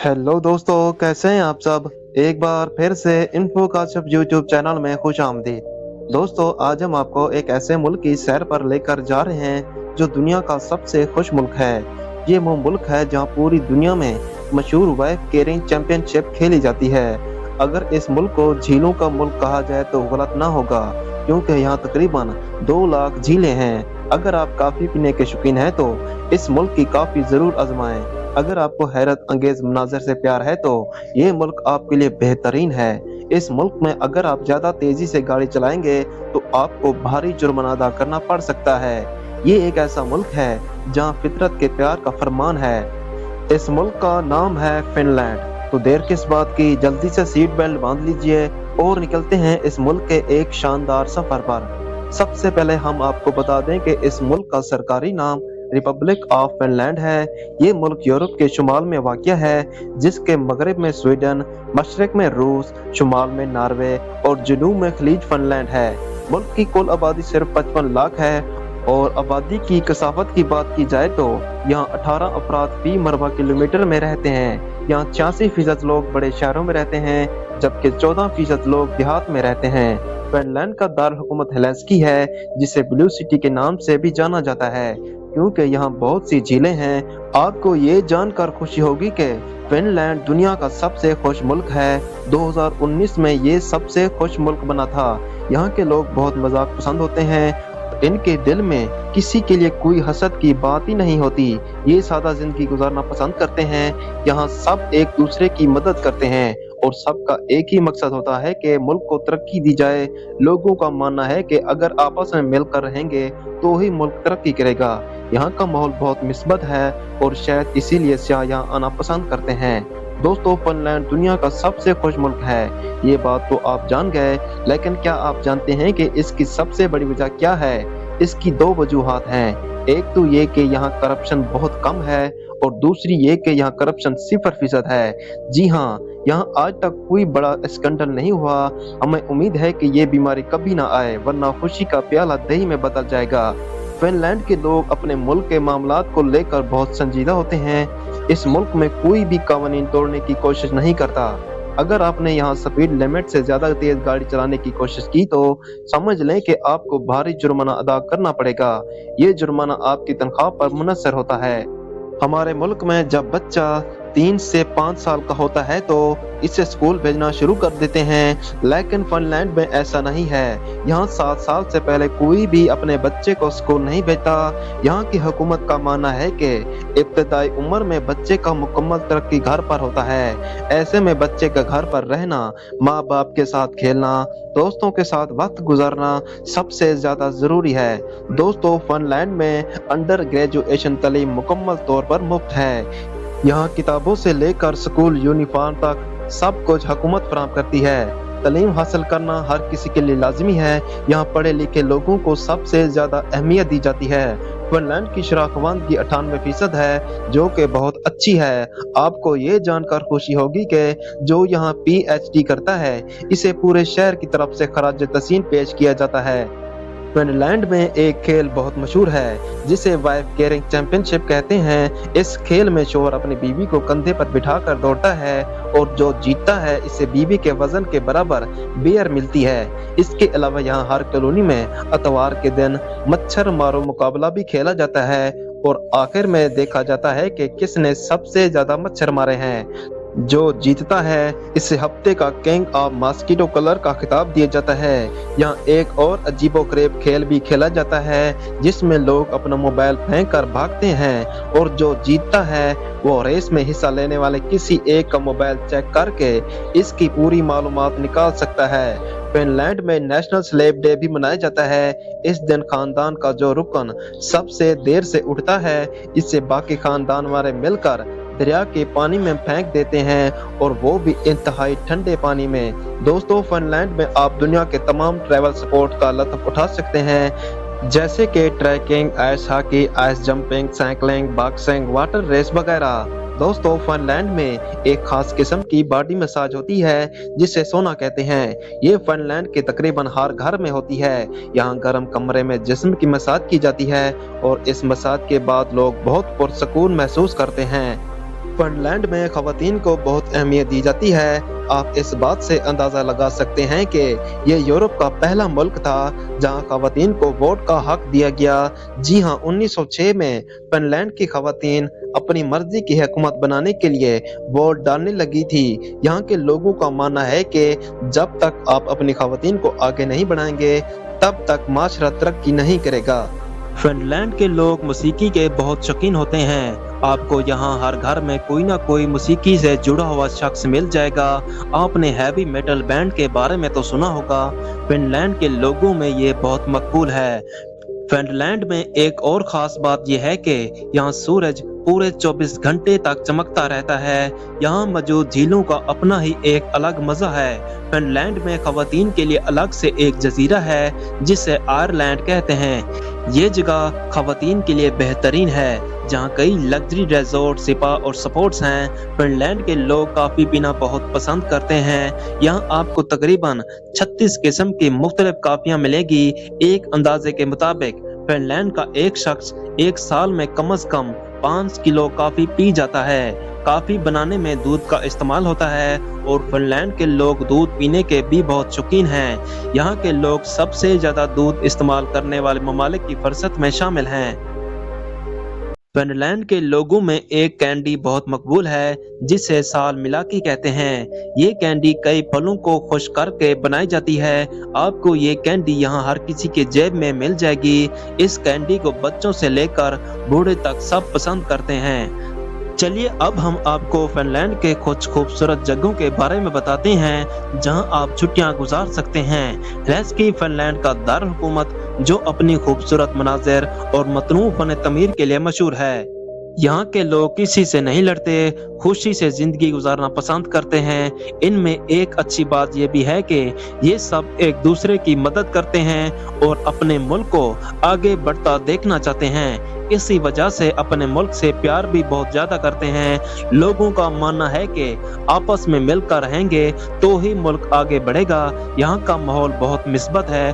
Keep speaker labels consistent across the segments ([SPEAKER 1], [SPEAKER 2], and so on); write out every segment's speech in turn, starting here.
[SPEAKER 1] Hello दोस्तों, कैसे हैं आप सब। एक बार फिर से इन्फो काशिफ यूट्यूब चैनल में खुश आमदीद। दोस्तों, आज हम आपको एक ऐसे मुल्क की सैर पर लेकर जा रहे हैं जो दुनिया का सबसे खुश मुल्क है। ये वो मुल्क है जहां पूरी दुनिया में मशहूर वाइफ केयरिंग चैंपियनशिप खेली जाती है। अगर इस मुल्क को झीलों का मुल्क कहा जाए तो गलत ना होगा, क्योंकि यहाँ तकरीबन 2 लाख झीलें हैं। अगर आप कॉफी पीने के शौकीन हैं तो इस मुल्क की कॉफी जरूर आजमाएं। अगर आपको हैरत अंगेज मनाजर से प्यार है तो ये मुल्क आपके लिए बेहतरीन है। इस मुल्क में अगर आप ज्यादा तेजी से गाड़ी चलाएंगे तो आपको भारी जुर्माना अदा करना पड़ सकता है। ये एक ऐसा मुल्क है जहाँ फितरत के प्यार का फरमान है। इस मुल्क का नाम है फिनलैंड। तो देर किस बात की, जल्दी से सीट बेल्ट बांध लीजिए और निकलते हैं इस मुल्क के एक शानदार सफर पर। सबसे पहले हम आपको बता दें कि इस मुल्क का सरकारी नाम रिपब्लिक ऑफ फिनलैंड है। ये मुल्क यूरोप के शुमाल में वाक़या है, जिसके मगरब में स्वीडन, मशरक में रूस, शुमाल में नॉर्वे और जनूब में खलीज फिनलैंड है। मुल्क की कुल आबादी सिर्फ 55 लाख है और आबादी की कसाफत की बात की जाए तो यहाँ 18 अफराद फी मरबा किलोमीटर में रहते हैं। यहाँ 86% लोग बड़े शहरों में रहते हैं, जबकि 14% लोग देहात में रहते हैं। फिनलैंड का दारुल हुकूमत हेलेंसिकी है, जिसे ब्लू सिटी के नाम से भी जाना जाता है, क्योंकि यहाँ बहुत सी झीलें हैं। आपको ये जानकर खुशी होगी कि फिनलैंड दुनिया का सबसे खुश मुल्क है। 2019 में ये सबसे खुश मुल्क बना था। यहाँ के लोग बहुत मजाक पसंद होते हैं। इनके दिल में किसी के लिए कोई हसद की बात ही नहीं होती। ये सादा जिंदगी गुजारना पसंद करते हैं। यहाँ सब एक दूसरे की मदद करते हैं और सबका एक ही मकसद होता है कि मुल्क को तरक्की दी जाए। लोगों का मानना है कि अगर आपस में मिलकर रहेंगे तो ही मुल्क तरक्की करेगा। यहाँ का माहौल बहुत मिस्बत है और शायद इसीलिए सियाह यहाँ आना पसंद करते हैं। दोस्तों, फिनलैंड दुनिया का सबसे खुश मुल्क है, ये बात तो आप जान गए, लेकिन क्या आप जानते हैं कि इसकी सबसे बड़ी वजह क्या है। इसकी 2 वजूहात हैं। एक तो ये कि यहाँ करप्शन बहुत कम है और दूसरी ये कि यहाँ करप्शन 0% है। जी हाँ, यहाँ आज तक कोई बड़ा स्कैंडल नहीं हुआ। हमें उम्मीद है कि ये बीमारी कभी ना आए, वरना खुशी का प्याला दही में बदल जाएगा। फिनलैंड के लोग अपने मुल्क के मामलात को लेकर बहुत संजीदा होते हैं। इस मुल्क में कोई भी कानून तोड़ने की कोशिश नहीं करता। अगर आपने यहाँ स्पीड लिमिट से ज्यादा तेज गाड़ी चलाने की कोशिश की तो समझ लें कि आपको भारी जुर्माना अदा करना पड़ेगा। ये जुर्माना आपकी तनख्वाह पर मुनसर होता है। हमारे मुल्क में जब बच्चा 3 से 5 साल का होता है तो इसे स्कूल भेजना शुरू कर देते हैं, लेकिन फिनलैंड में ऐसा नहीं है। यहाँ 7 साल से पहले कोई भी अपने बच्चे को स्कूल नहीं भेजता। यहाँ की हुकूमत का मानना है कि इब्तदाई उम्र में बच्चे का मुकम्मल तरक्की घर पर होता है। ऐसे में बच्चे का घर पर रहना, माँ बाप के साथ खेलना, दोस्तों के साथ वक्त गुजारना सबसे ज्यादा जरूरी है। दोस्तों, फिनलैंड में अंडर ग्रेजुएशन तालीम मुकम्मल तौर पर मुफ्त है। यहाँ किताबों से लेकर स्कूल यूनिफॉर्म तक सब कुछ हुकूमत फराहम करती है। तालीम हासिल करना हर किसी के लिए लाजमी है। यहाँ पढ़े लिखे लोगों को सबसे ज्यादा अहमियत दी जाती है। फिनलैंड की शराफत 98% है, जो कि बहुत अच्छी है। आपको ये जानकर खुशी होगी कि जो यहाँ PhD करता है, इसे पूरे शहर की तरफ से खराज तहसीन पेश किया जाता है। फिनलैंड में एक खेल बहुत मशहूर है, जिसे वाइफ केयरिंग चैंपियनशिप कहते हैं। इस खेल में शोहर अपनी बीवी को कंधे पर बिठाकर दौड़ता है और जो जीतता है इसे बीवी के वजन के बराबर बियर मिलती है। इसके अलावा यहाँ हर कॉलोनी में अतवार के दिन मच्छर मारो मुकाबला भी खेला जाता है और आखिर में देखा जाता है कि किसने सबसे ज्यादा मच्छर मारे हैं। जो जीतता है इसे हफ्ते का किंग ऑफ मॉस्किटो कलर का खिताब दिया जाता है। यहाँ एक और अजीबोगरीब खेल भी खेला जाता है, जिसमें लोग अपना मोबाइल फेंक कर भागते हैं और जो जीतता है वो रेस में हिस्सा लेने वाले किसी एक का मोबाइल चेक करके इसकी पूरी मालूमात निकाल सकता है। फिनलैंड में नेशनल स्लेव डे भी मनाया जाता है। इस दिन खानदान का जो रुकन सबसे देर से उठता है, इससे बाकी खानदान वाले मिलकर दरिया के पानी में फेंक देते हैं और वो भी इंतहाई ठंडे पानी में। दोस्तों, फिनलैंड में आप दुनिया के तमाम ट्रैवल स्पोर्ट का लुत्फ उठा सकते हैं, जैसे कि trekking, ice hockey, ice jumping, cycling, boxing, water race वगैरह। दोस्तों, फिनलैंड में एक खास किस्म की बॉडी मसाज होती है, जिसे सोना कहते हैं। ये फिनलैंड के तकरीबन हर घर में होती है। यहाँ गर्म कमरे में जिस्म की मसाज की जाती है और इस मसाज के बाद लोग बहुत पुरसकून महसूस करते हैं। फिनलैंड में खवातीन को बहुत अहमियत दी जाती है। आप इस बात से अंदाजा लगा सकते हैं कि ये यूरोप का पहला मुल्क था जहां खवातीन को वोट का हक दिया गया। जी हां, 1906 में फिनलैंड की खवातीन अपनी मर्जी की हुकूमत बनाने के लिए वोट डालने लगी थी। यहाँ के लोगों का मानना है कि जब तक आप अपनी खवातीन को आगे नहीं बढ़ाएंगे तब तक माशरा तरक्की नहीं करेगा। फिनलैंड के लोग मौसीकी के बहुत शौकीन होते हैं। आपको यहाँ हर घर में कोई ना कोई मौसीकी से जुड़ा हुआ शख्स मिल जाएगा। आपने हैवी मेटल बैंड के बारे में तो सुना होगा। फिनलैंड के लोगों में ये बहुत मकबूल है। फिनलैंड में एक और खास बात यह है कि यहाँ सूरज पूरे 24 घंटे तक चमकता रहता है। यहाँ मौजूद झीलों का अपना ही एक अलग मजा है। फिनलैंड में खवातीन के लिए अलग से एक जजीरा है जिसे आयरलैंड कहते हैं। ये जगह खवातीन के लिए बेहतरीन है जहाँ कई लग्जरी रिजॉर्ट, स्पा और स्पोर्ट्स हैं। फिनलैंड के लोग कॉफी पीना बहुत पसंद करते हैं। यहाँ आपको तकरीबन 36 किस्म की मुख्तलिफ कॉफियाँ मिलेगी। एक अंदाजे के मुताबिक फिनलैंड का एक शख्स एक साल में कम से कम 5 किलो कॉफी पी जाता है। कॉफी बनाने में दूध का इस्तेमाल होता है और फिनलैंड के लोग दूध पीने के भी बहुत शौकीन हैं। यहाँ के लोग सबसे ज्यादा दूध इस्तेमाल करने वाले ममालिक की फहरिस्त में शामिल हैं। फिनलैंड के लोगों में एक कैंडी बहुत मकबूल है जिसे साल मिलाकी कहते हैं। ये कैंडी कई फलों को खुश करके बनाई जाती है। आपको ये कैंडी यहाँ हर किसी के जेब में मिल जाएगी। इस कैंडी को बच्चों से लेकर बूढ़े तक सब पसंद करते हैं। चलिए अब हम आपको फिनलैंड के कुछ खूबसूरत जगहों के बारे में बताते हैं जहां आप छुट्टियां गुजार सकते हैं। हेलसिंकी फिनलैंड का दारुल हुकूमत जो अपनी खूबसूरत मनाज़िर और मतनू फन तमीर के लिए मशहूर है। यहाँ के लोग किसी से नहीं लड़ते, खुशी से जिंदगी गुजारना पसंद करते हैं। इनमें एक अच्छी बात यह भी है कि ये सब एक दूसरे की मदद करते हैं और अपने मुल्क को आगे बढ़ता देखना चाहते हैं। इसी वजह से अपने मुल्क से प्यार भी बहुत ज्यादा करते हैं। लोगों का मानना है कि आपस में मिलकर रहेंगे तो ही मुल्क आगे बढ़ेगा। यहाँ का माहौल बहुत मिस्बत है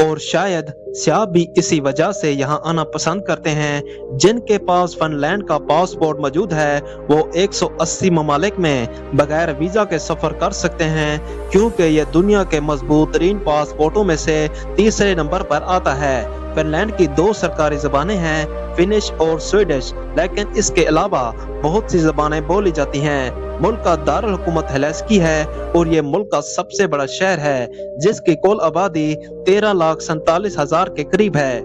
[SPEAKER 1] और शायद सियाह भी इसी वजह से यहाँ आना पसंद करते हैं। जिनके पास फिनलैंड का पासपोर्ट मौजूद है वो 180 ममालिक में बगैर वीजा के सफर कर सकते हैं क्योंकि ये दुनिया के मजबूत तरीन पासपोर्टों में से तीसरे नंबर पर आता है। फिनलैंड की 2 सरकारी ज़बानें हैं, फिनिश और स्वीडिश, लेकिन इसके अलावा बहुत सी ज़बानें बोली जाती हैं। मुल्क का दारुल हुकूमत हेलसिंकी है और ये मुल्क का सबसे बड़ा शहर है जिसकी कुल आबादी 13,47,000 के करीब है।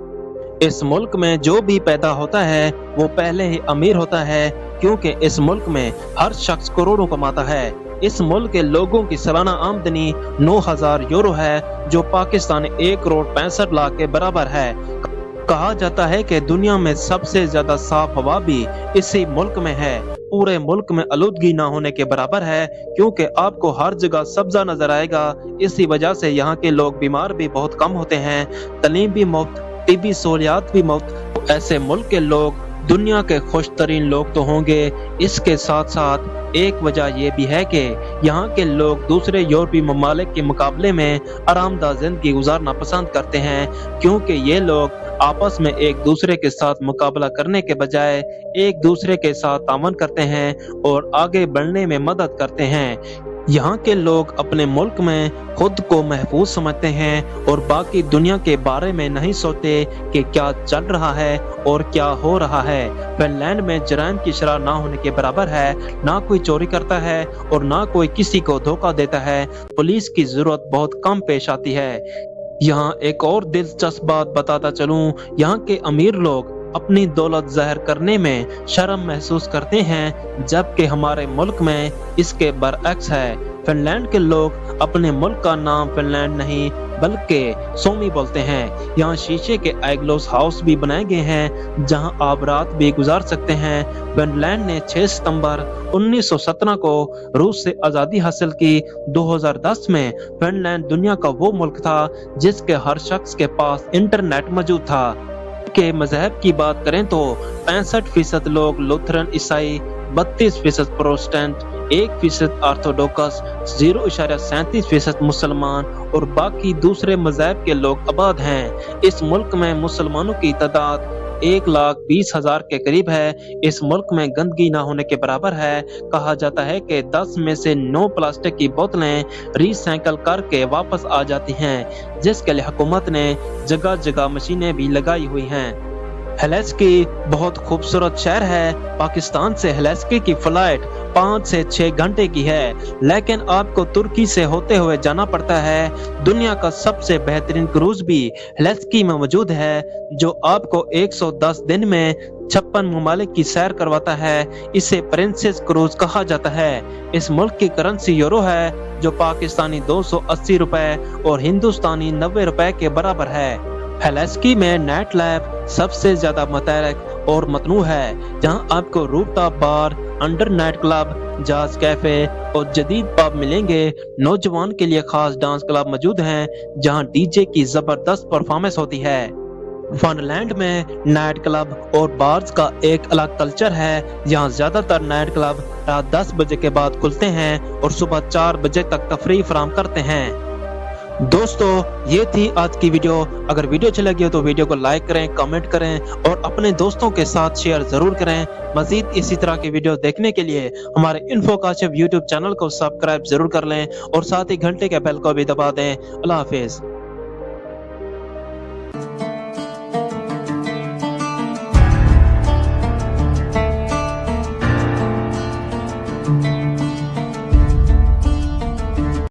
[SPEAKER 1] इस मुल्क में जो भी पैदा होता है वो पहले ही अमीर होता है क्योंकि इस मुल्क में हर शख्स करोड़ों कमाता है। इस मुल्क के लोगों की सालाना आमदनी 9,000 यूरो है जो पाकिस्तान 1,65,00,000 के बराबर है। कहा जाता है कि दुनिया में सबसे ज्यादा साफ हवा भी इसी मुल्क में है। पूरे मुल्क में आलूदगी ना होने के बराबर है क्योंकि आपको हर जगह सब्जा नजर आएगा। इसी वजह से यहाँ के लोग बीमार भी बहुत कम होते हैं। तालीम भी मुफ्त, तिब्बी सहूलियात भी मुफ्त। ऐसे मुल्क के लोग दुनिया के खुश तरीन लोग तो होंगे। इसके साथ साथ एक वजह यह भी है कि यहाँ के लोग दूसरे यूरोपीय ममालिक के मुकाबले में आरामदाह जिंदगी गुजारना पसंद करते हैं क्योंकि ये लोग आपस में एक दूसरे के साथ मुकाबला करने के बजाय एक दूसरे के साथ तामन करते हैं और आगे बढ़ने में मदद करते हैं। यहाँ के लोग अपने मुल्क में खुद को महफूज समझते हैं और बाकी दुनिया के बारे में नहीं सोचते कि क्या चल रहा है और क्या हो रहा है। फिनलैंड में जराइम की शरह ना होने के बराबर है। ना कोई चोरी करता है और ना कोई किसी को धोखा देता है। पुलिस की जरूरत बहुत कम पेश आती है। यहाँ एक और दिलचस्प बात बताता चलूं, यहाँ के अमीर लोग अपनी दौलत ज़ाहिर करने में शर्म महसूस करते हैं जबकि हमारे मुल्क में इसके बरअक्स है। फिनलैंड के लोग अपने मुल्क का नाम फिनलैंड नहीं बल्कि सोमी बोलते हैं। यहाँ शीशे के आइग्लोस हाउस भी बनाए गए हैं जहां आप रात भी गुजार सकते हैं। फिनलैंड ने 6 सितंबर 1917 को रूस से आज़ादी हासिल की। 2010 में फिनलैंड दुनिया का वो मुल्क था जिसके हर शख्स के पास इंटरनेट मौजूद था। के मजहब की बात करें तो 65% लोग लूथरन ईसाई, 32% प्रोटेस्टेंट, 1% ऑर्थोडॉक्स, 0.37% मुसलमान और बाकी दूसरे मजहब के लोग आबाद हैं। इस मुल्क में मुसलमानों की तादाद 1,20,000 के करीब है। इस मुल्क में गंदगी ना होने के बराबर है। कहा जाता है कि 10 में से 9 प्लास्टिक की बोतलें रिसाइकल करके वापस आ जाती हैं, जिसके लिए हुकूमत ने जगह जगह मशीनें भी लगाई हुई हैं। हेलेंस्की बहुत खूबसूरत शहर है। पाकिस्तान से हेलेंस्की की फ्लाइट 5 से 6 घंटे की है, लेकिन आपको तुर्की से होते हुए जाना पड़ता है। दुनिया का सबसे बेहतरीन क्रूज भी हेलेंस्की में मौजूद है, जो आपको 110 दिन में 56 ममालिक की सैर करवाता है। इसे प्रिंसेस क्रूज कहा जाता है। इस मुल्क की करेंसी यूरो है, जो पाकिस्तानी 280 रुपए और हिंदुस्तानी 90 रुपए के बराबर है। हेलेंस्की में नाइट लाइफ सबसे ज्यादा मुतहरक और मतनू है, जहां आपको रूफटॉप बार, अंडर नाइट क्लब, जाज कैफे और जदीद पब मिलेंगे। नौजवान के लिए खास डांस क्लब मौजूद हैं, जहां डीजे की जबरदस्त परफॉर्मेंस होती है। फनलैंड में नाइट क्लब और बार्स का एक अलग कल्चर है। यहाँ ज्यादातर नाइट क्लब रात 10 बजे के बाद खुलते हैं और सुबह 4 बजे तक तफरीह फराहम करते हैं। दोस्तों, ये थी आज की वीडियो। अगर वीडियो अच्छी लगी हो तो वीडियो को लाइक करें, कमेंट करें और अपने दोस्तों के साथ शेयर जरूर करें। मजीद इसी तरह की वीडियो देखने के लिए हमारे इन्फो काशिफ यूट्यूब चैनल को सब्सक्राइब जरूर कर लें और साथ ही घंटे के बेल को भी दबा दें। अल्लाह हाफिज।